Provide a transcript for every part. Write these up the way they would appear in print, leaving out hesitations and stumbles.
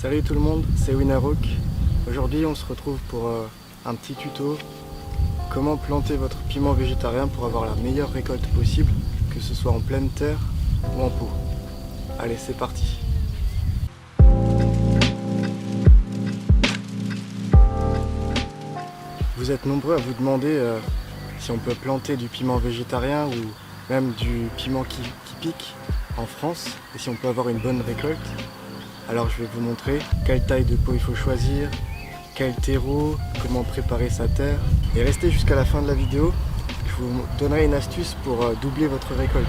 Salut tout le monde, c'est Winarok. Aujourd'hui on se retrouve pour un petit tuto. Comment planter votre piment végétarien pour avoir la meilleure récolte possible, que ce soit en pleine terre ou en pot. Allez, c'est parti. Vous êtes nombreux à vous demander si on peut planter du piment végétarien ou même du piment qui pique en France et si on peut avoir une bonne récolte. Alors je vais vous montrer quelle taille de pot il faut choisir, quel terreau, comment préparer sa terre. Et restez jusqu'à la fin de la vidéo, je vous donnerai une astuce pour doubler votre récolte.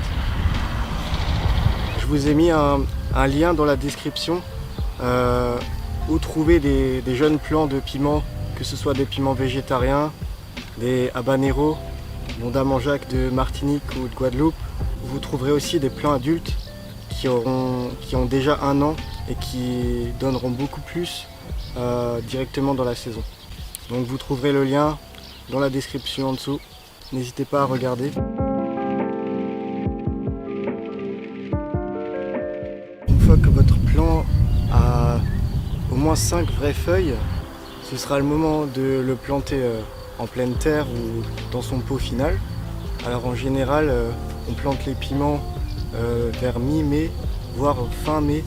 Je vous ai mis un lien dans la description où trouver des jeunes plants de piments, que ce soit des piments végétariens, des habaneros, Mondamanjac de Martinique ou de Guadeloupe. Vous trouverez aussi des plants adultes qui ont déjà 1 an et qui donneront beaucoup plus directement dans la saison. Donc vous trouverez le lien dans la description en dessous. N'hésitez pas à regarder. Une fois que votre plant a au moins 5 vraies feuilles, ce sera le moment de le planter en pleine terre ou dans son pot final. Alors en général, on plante les piments vers mi-mai, voire fin mai.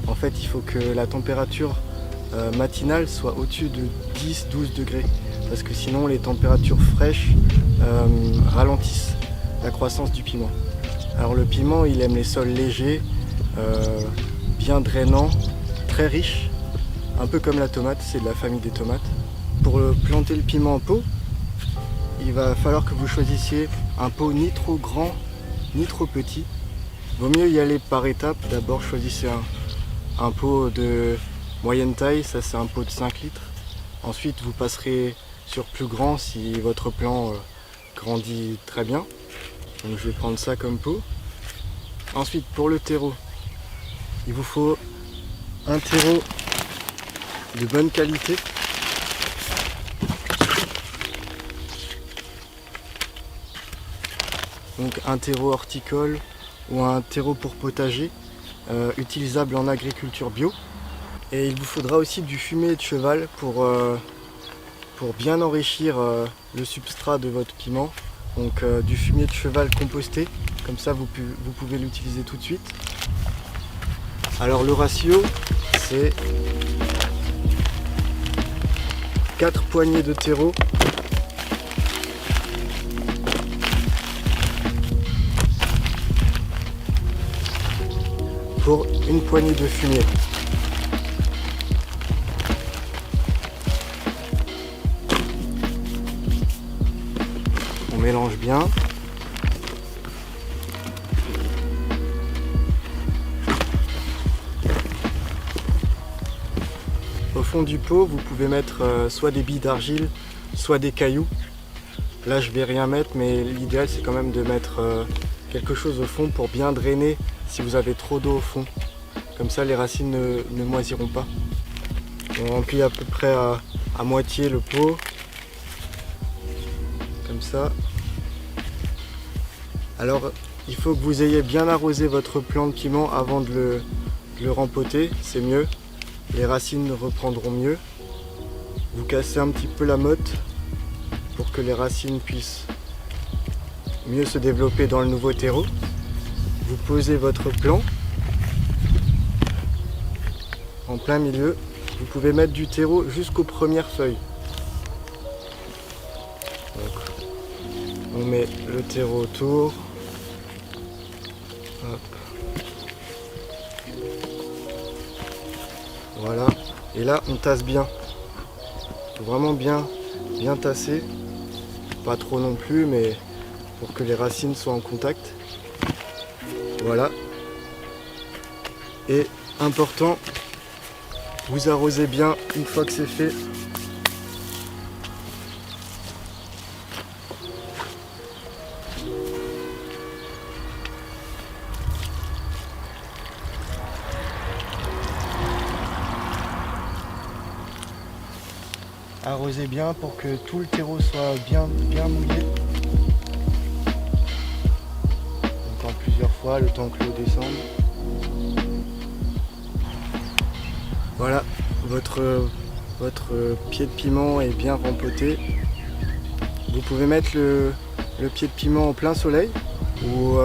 En fait, il faut que la température matinale soit au-dessus de 10-12 degrés parce que sinon les températures fraîches ralentissent la croissance du piment. Alors le piment, il aime les sols légers, bien drainants, très riches, un peu comme la tomate, c'est de la famille des tomates. Pour planter le piment en pot, il va falloir que vous choisissiez un pot ni trop grand ni trop petit. Vaut mieux y aller par étapes. D'abord choisissez un pot de moyenne taille, ça c'est un pot de 5 litres. Ensuite vous passerez sur plus grand si votre plant grandit très bien. Donc je vais prendre ça comme pot. Ensuite pour le terreau, il vous faut un terreau de bonne qualité. Donc un terreau horticole ou un terreau pour potager utilisable en agriculture bio. Et il vous faudra aussi du fumier de cheval pour bien enrichir le substrat de votre piment. Donc du fumier de cheval composté, comme ça vous pouvez l'utiliser tout de suite. Alors le ratio c'est 4 poignées de terreau pour une poignée de fumier. On mélange bien. Au fond du pot, vous pouvez mettre soit des billes d'argile, soit des cailloux. Là, je vais rien mettre, mais l'idéal c'est quand même de mettre quelque chose au fond pour bien drainer si vous avez trop d'eau au fond. Comme ça, les racines ne moisiront pas. On remplit à peu près à moitié le pot. Comme ça. Alors, il faut que vous ayez bien arrosé votre plant de piment avant de le rempoter, c'est mieux. Les racines reprendront mieux. Vous cassez un petit peu la motte pour que les racines puissent mieux se développer dans le nouveau terreau. Vous posez votre plant en plein milieu. Vous pouvez mettre du terreau jusqu'aux premières feuilles. Donc, on met le terreau autour. Hop. Voilà. Et là, on tasse bien. Il faut vraiment bien tasser. Pas trop non plus, mais pour que les racines soient en contact. Voilà. Et important, vous arrosez bien une fois que c'est fait. Arrosez bien pour que tout le terreau soit bien mouillé. Donc en plusieurs fois, le temps que l'eau descende. Voilà, votre pied de piment est bien rempoté. Vous pouvez mettre le pied de piment en plein soleil ou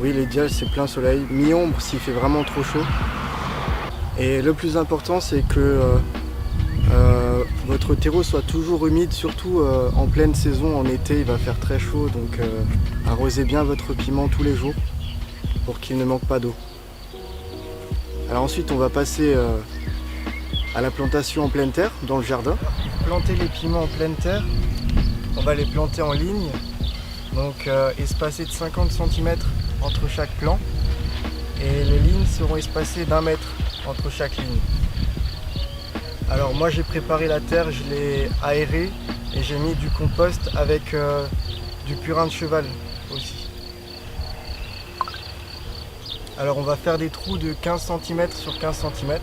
oui, l'idéal c'est plein soleil, mi-ombre s'il fait vraiment trop chaud. Et le plus important c'est que votre terreau soit toujours humide, surtout en pleine saison, en été il va faire très chaud, donc arrosez bien votre piment tous les jours pour qu'il ne manque pas d'eau. Alors ensuite on va passer à la plantation en pleine terre dans le jardin. Planter les piments en pleine terre, on va les planter en ligne, donc espacés de 50 cm entre chaque plant, et les lignes seront espacées d'1 mètre entre chaque ligne. Alors moi j'ai préparé la terre, je l'ai aérée et j'ai mis du compost avec du purin de cheval aussi. Alors on va faire des trous de 15 cm sur 15 cm.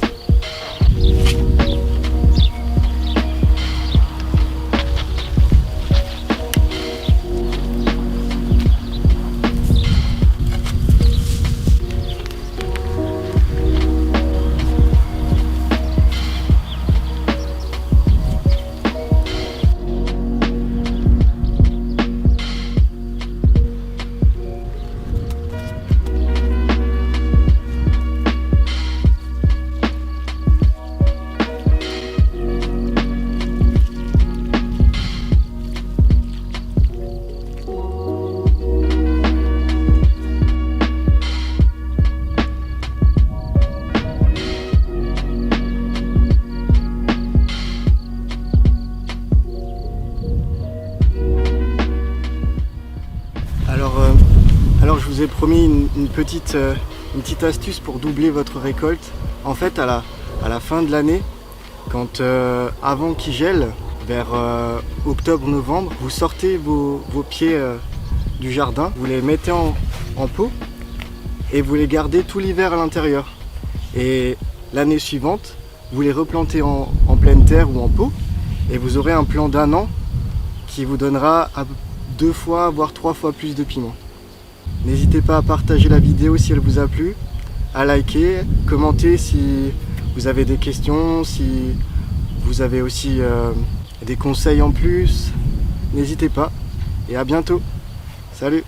Alors je vous ai promis une petite astuce pour doubler votre récolte. En fait à la fin de l'année, quand avant qu'il gèle, vers octobre-novembre, vous sortez vos pieds du jardin, vous les mettez en pot et vous les gardez tout l'hiver à l'intérieur. Et l'année suivante, vous les replantez en pleine terre ou en pot et vous aurez un plan d'1 an qui vous donnera 2 fois voire 3 fois plus de piments. N'hésitez pas à partager la vidéo si elle vous a plu, à liker, commenter si vous avez des questions, si vous avez aussi des conseils en plus. N'hésitez pas et à bientôt. Salut!